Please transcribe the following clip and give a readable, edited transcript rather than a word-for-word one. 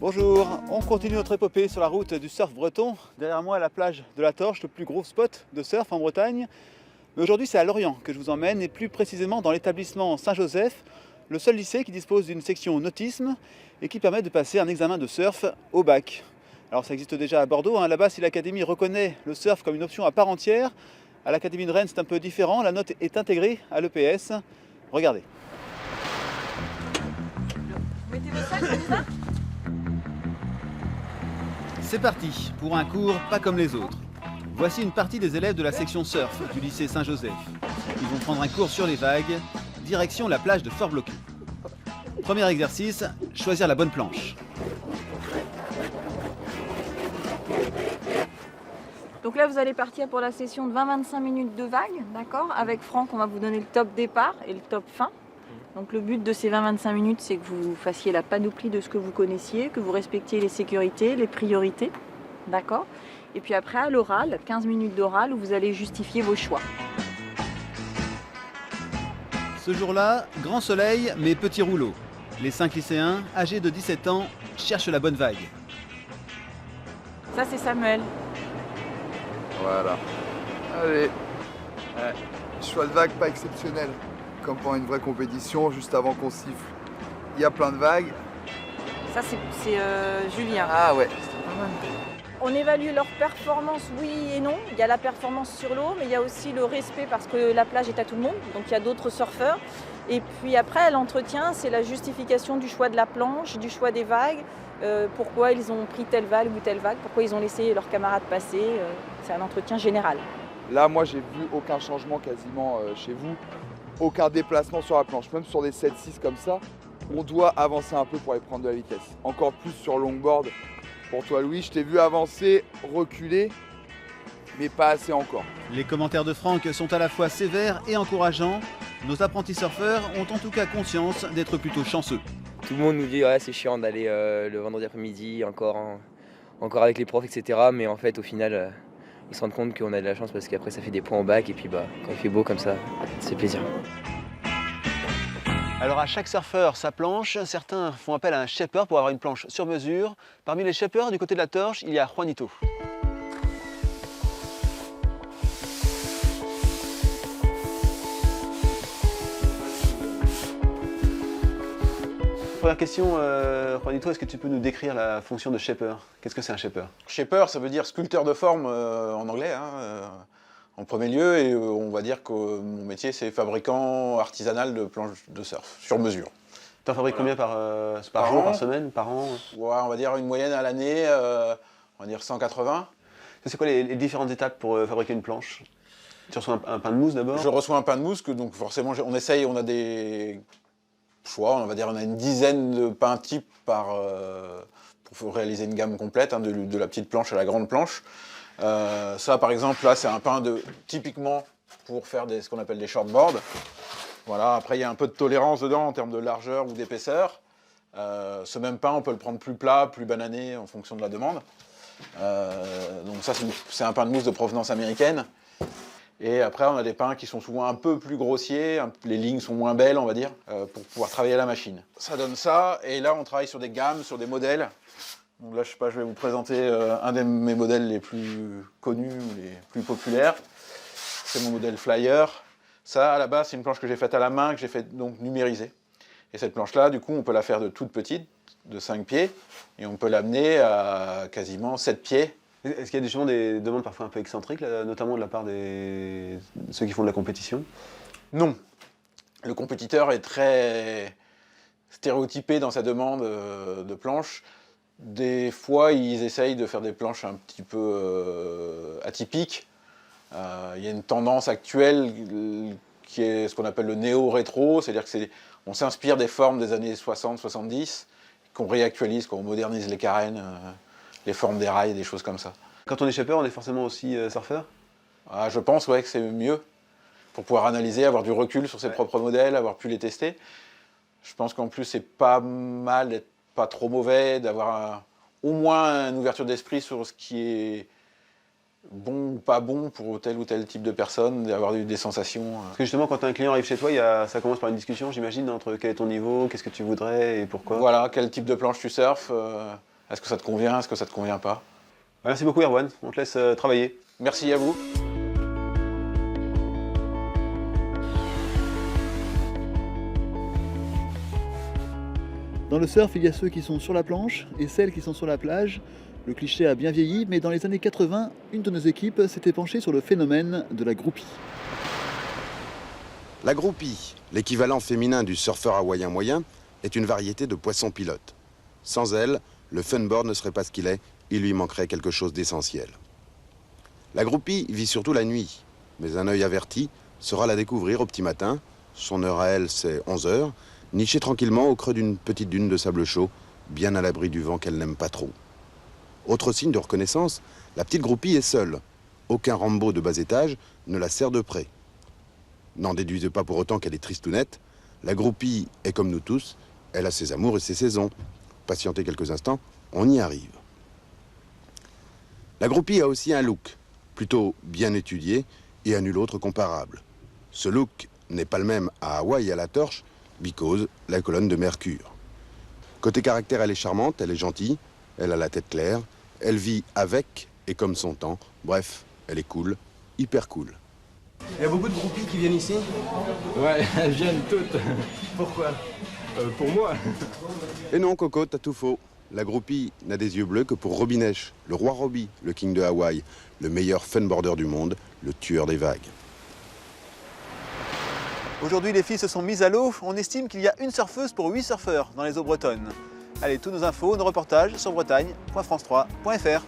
Bonjour, on continue notre épopée sur la route du surf breton. Derrière moi, la plage de la Torche, le plus gros spot de surf en Bretagne. Mais aujourd'hui, c'est à Lorient que je vous emmène, et plus précisément dans l'établissement Saint-Joseph, le seul lycée qui dispose d'une section nautisme et qui permet de passer un examen de surf au bac. Alors ça existe déjà à Bordeaux, là-bas si l'académie reconnaît le surf comme une option à part entière, à l'académie de Rennes c'est un peu différent, la note est intégrée à l'EPS. Regardez. Mettez vos sacs, on y va ? C'est parti pour un cours pas comme les autres. Voici une partie des élèves de la section surf du lycée Saint-Joseph. Ils vont prendre un cours sur les vagues, direction la plage de Fort-Bloquet. Premier exercice, choisir la bonne planche. Donc là, vous allez partir pour la session de 20-25 minutes de vague, d'accord ? Avec Franck, on va vous donner le top départ et le top fin. Donc le but de ces 20-25 minutes, c'est que vous fassiez la panoplie de ce que vous connaissiez, que vous respectiez les sécurités, les priorités, d'accord ? Et puis après, à l'oral, 15 minutes d'oral où vous allez justifier vos choix. Ce jour-là, grand soleil mais petit rouleau. Les 5 lycéens, âgés de 17 ans, cherchent la bonne vague. Ça, c'est Samuel. Voilà. Allez. Ouais. Choix de vague pas exceptionnel. Comme pendant une vraie compétition, juste avant qu'on siffle. Il y a plein de vagues. Ça, c'est Julien. Ah ouais. On évalue leur performance, oui et non. Il y a la performance sur l'eau, mais il y a aussi le respect parce que la plage est à tout le monde. Donc il y a d'autres surfeurs. Et puis après, l'entretien, c'est la justification du choix de la planche, du choix des vagues. Pourquoi ils ont pris telle vague ou telle vague, pourquoi ils ont laissé leurs camarades passer. C'est un entretien général. Là, moi, j'ai vu aucun changement quasiment chez vous. Aucun déplacement sur la planche. Même sur des 7-6 comme ça, on doit avancer un peu pour aller prendre de la vitesse. Encore plus sur longboard. Pour toi, Louis, je t'ai vu avancer, reculer, mais pas assez encore. Les commentaires de Franck sont à la fois sévères et encourageants. Nos apprentis surfeurs ont en tout cas conscience d'être plutôt chanceux. Tout le monde nous dit ouais, c'est chiant d'aller le vendredi après-midi, encore avec les profs, etc. Mais en fait, au final, ils se rendent compte qu'on a de la chance parce qu'après, ça fait des points au bac. Et puis, quand il fait beau comme ça, c'est plaisir. Alors à chaque surfeur sa planche, certains font appel à un shaper pour avoir une planche sur mesure. Parmi les shapers du côté de la Torche, il y a Juanito. Première question, Juanito, est-ce que tu peux nous décrire la fonction de shaper? Qu'est-ce que c'est un shaper? Shaper, ça veut dire sculpteur de forme en anglais, en premier lieu, et on va dire que mon métier, c'est fabricant artisanal de planches de surf, sur mesure. Tu en fabriques combien par jour, an, par semaine, par an? Ouais, on va dire une moyenne à l'année, on va dire 180. C'est quoi les différentes étapes pour fabriquer une planche? Tu reçois un pain de mousse d'abord? Je reçois un pain de mousse, que donc forcément, on essaye, on a des choix, on va dire on a une dizaine de pains types pour réaliser une gamme complète, de la petite planche à la grande planche. Ça par exemple, là c'est un pain typiquement pour faire ce qu'on appelle des shortboards. Voilà, après il y a un peu de tolérance dedans en termes de largeur ou d'épaisseur. Ce même pain, on peut le prendre plus plat, plus banané en fonction de la demande. Donc ça c'est un pain de mousse de provenance américaine. Et après, on a des pains qui sont souvent un peu plus grossiers, les lignes sont moins belles, on va dire, pour pouvoir travailler à la machine. Ça donne ça, et là, on travaille sur des gammes, sur des modèles. Donc là, je sais pas, je vais vous présenter un de mes modèles les plus connus, les plus populaires. C'est mon modèle Flyer. Ça, à la base, c'est une planche que j'ai faite à la main, que j'ai fait donc numériser. Et cette planche-là, du coup, on peut la faire de toute petite, de 5 pieds, et on peut l'amener à quasiment 7 pieds. Est-ce qu'il y a justement des demandes parfois un peu excentriques, là, notamment de la part de ceux qui font de la compétition? Non. Le compétiteur est très stéréotypé dans sa demande de planches. Des fois, ils essayent de faire des planches un petit peu atypiques. Il y a une tendance actuelle qui est ce qu'on appelle le néo-rétro, c'est-à-dire qu'on s'inspire des formes des années 60-70, qu'on réactualise, qu'on modernise les carènes, les formes des rails, des choses comme ça. Quand on est shaper, on est forcément aussi surfeur? Je pense ouais, que c'est mieux pour pouvoir analyser, avoir du recul sur ses propres modèles, avoir pu les tester. Je pense qu'en plus, c'est pas mal d'être pas trop mauvais, d'avoir au moins une ouverture d'esprit sur ce qui est bon ou pas bon pour tel ou tel type de personne, d'avoir eu des sensations. Parce que justement, quand un client arrive chez toi, ça commence par une discussion, j'imagine, entre quel est ton niveau, qu'est-ce que tu voudrais et pourquoi. Voilà, quel type de planche tu surfes. Est-ce que ça te convient? Est-ce que ça te convient pas? Merci beaucoup Erwan, on te laisse travailler. Merci à vous. Dans le surf, il y a ceux qui sont sur la planche et celles qui sont sur la plage. Le cliché a bien vieilli, mais dans les années 80, une de nos équipes s'était penchée sur le phénomène de la groupie. La groupie, l'équivalent féminin du surfeur hawaïen moyen, est une variété de poisson pilote. Sans elle, le funboard ne serait pas ce qu'il est, il lui manquerait quelque chose d'essentiel. La groupie vit surtout la nuit, mais un œil averti saura la découvrir au petit matin. Son heure à elle, c'est 11 h, nichée tranquillement au creux d'une petite dune de sable chaud, bien à l'abri du vent qu'elle n'aime pas trop. Autre signe de reconnaissance, la petite groupie est seule. Aucun Rambo de bas étage ne la serre de près. N'en déduisez pas pour autant qu'elle est tristounette. La groupie est comme nous tous, elle a ses amours et ses saisons. Patientez quelques instants, on y arrive. La groupie a aussi un look, plutôt bien étudié et à nul autre comparable. Ce look n'est pas le même à Hawaï et à la torche, because la colonne de Mercure. Côté caractère, elle est charmante, elle est gentille, elle a la tête claire, elle vit avec et comme son temps. Bref, elle est cool, hyper cool. Il y a beaucoup de groupies qui viennent ici? Ouais, elles viennent toutes. Pourquoi? Pour moi. Et non, Coco, t'as tout faux. La groupie n'a des yeux bleus que pour Robinesh, le roi Robbie, le king de Hawaï, le meilleur funboarder du monde, le tueur des vagues. Aujourd'hui, les filles se sont mises à l'eau. On estime qu'il y a une surfeuse pour 8 surfeurs dans les eaux bretonnes. Allez, tous nos infos, nos reportages sur bretagne.france3.fr.